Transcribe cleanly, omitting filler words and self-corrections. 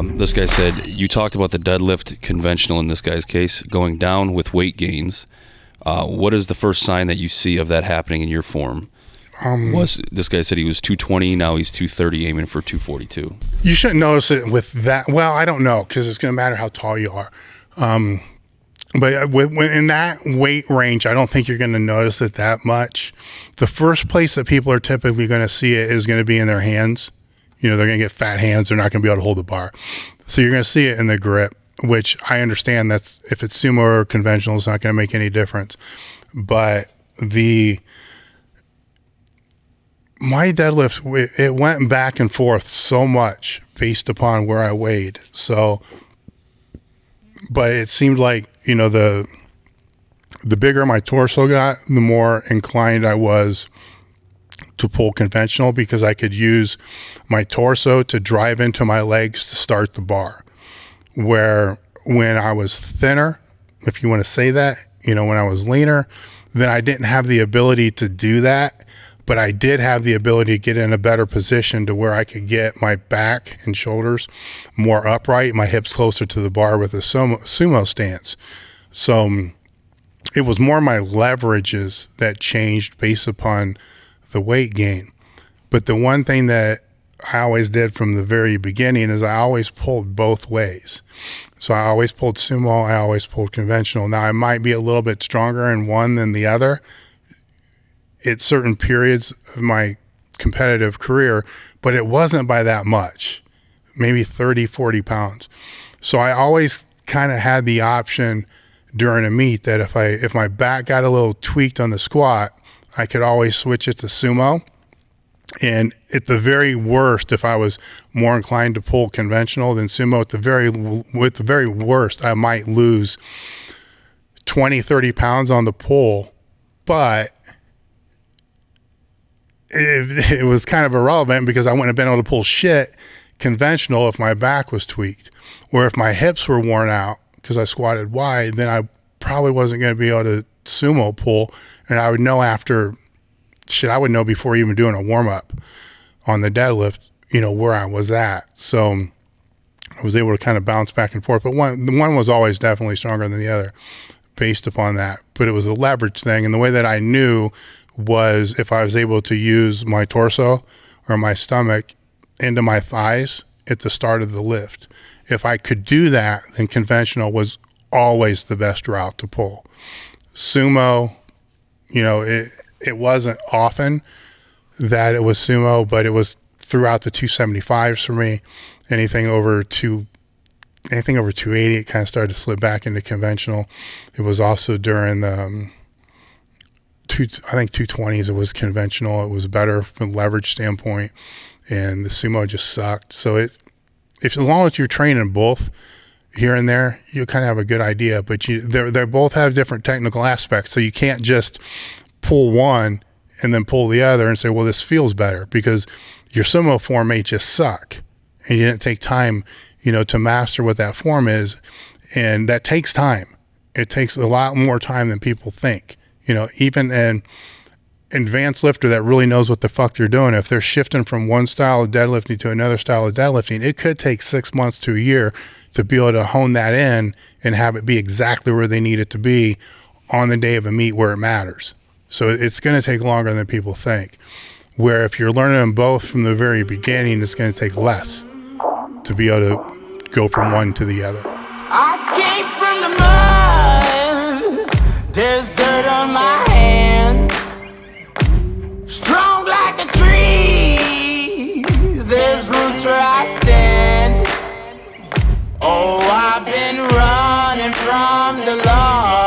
This guy said, you talked about the deadlift conventional in this guy's case, going down with weight gains. What is the first sign that you see of that happening in your form? This guy said he was 220, now he's 230, aiming for 242. You shouldn't notice it with that. Well, I don't know, because it's going to matter how tall you are. But in that weight range, I don't think you're going to notice it that much. The first place that people are typically going to see it is going to be in their hands. You know, they're going to get fat hands. They're not going to be able to hold the bar. So you're going to see it in the grip, which I understand that's, if it's sumo or conventional, it's not going to make any difference. But my deadlift, it went back and forth so much based upon where I weighed. So, but it seemed like, you know, the bigger my torso got, the more inclined I was to pull conventional, because I could use my torso to drive into my legs to start the bar. Where when I was thinner, if you want to say that, you know, when I was leaner, then I didn't have the ability to do that, but I did have the ability to get in a better position to where I could get my back and shoulders more upright, my hips closer to the bar with a sumo stance. So it was more my leverages that changed based upon the weight gain. But the one thing that I always did from the very beginning is I always pulled both ways. So I always pulled sumo, I always pulled conventional. Now I might be a little bit stronger in one than the other at certain periods of my competitive career, but it wasn't by that much, maybe 30, 40 pounds. So I always kind of had the option during a meet that if my back got a little tweaked on the squat, I could always switch it to sumo. And at the very worst, if I was more inclined to pull conventional than sumo, with the very worst, I might lose 20, 30 pounds on the pull. But it was kind of irrelevant, because I wouldn't have been able to pull shit conventional if my back was tweaked. Or if my hips were worn out because I squatted wide, then I probably wasn't going to be able to sumo pull. And I would know I would know before even doing a warm-up on the deadlift, you know, where I was at. So I was able to kind of bounce back and forth. But one was always definitely stronger than the other based upon that. But it was a leverage thing. And the way that I knew was if I was able to use my torso or my stomach into my thighs at the start of the lift. If I could do that, then conventional was always the best route to pull. Sumo, you know, it wasn't often that it was sumo, but it was throughout the 275s for me. Anything over 280, it kind of started to slip back into conventional. It was also during the 220s, it was conventional. It was better from a leverage standpoint, and the sumo just sucked. So as long as you're training both here and there, you kind of have a good idea. But they both have different technical aspects, so you can't just pull one and then pull the other and say, well, this feels better, because your sumo form may just suck and you didn't take time, you know, to master what that form is. And that takes time. It takes a lot more time than people think. You know, even an advanced lifter that really knows what the fuck they're doing, if they're shifting from one style of deadlifting to another style of deadlifting, it could take 6 months to a year to be able to hone that in and have it be exactly where they need it to be on the day of a meet where it matters. So it's going to take longer than people think. Where if you're learning them both from the very beginning, it's going to take less to be able to go from one to the other. I came from the mud. There's dirt on my hands. Strong like a tree. There's roots where I stand. Oh, I've been running from the Lord.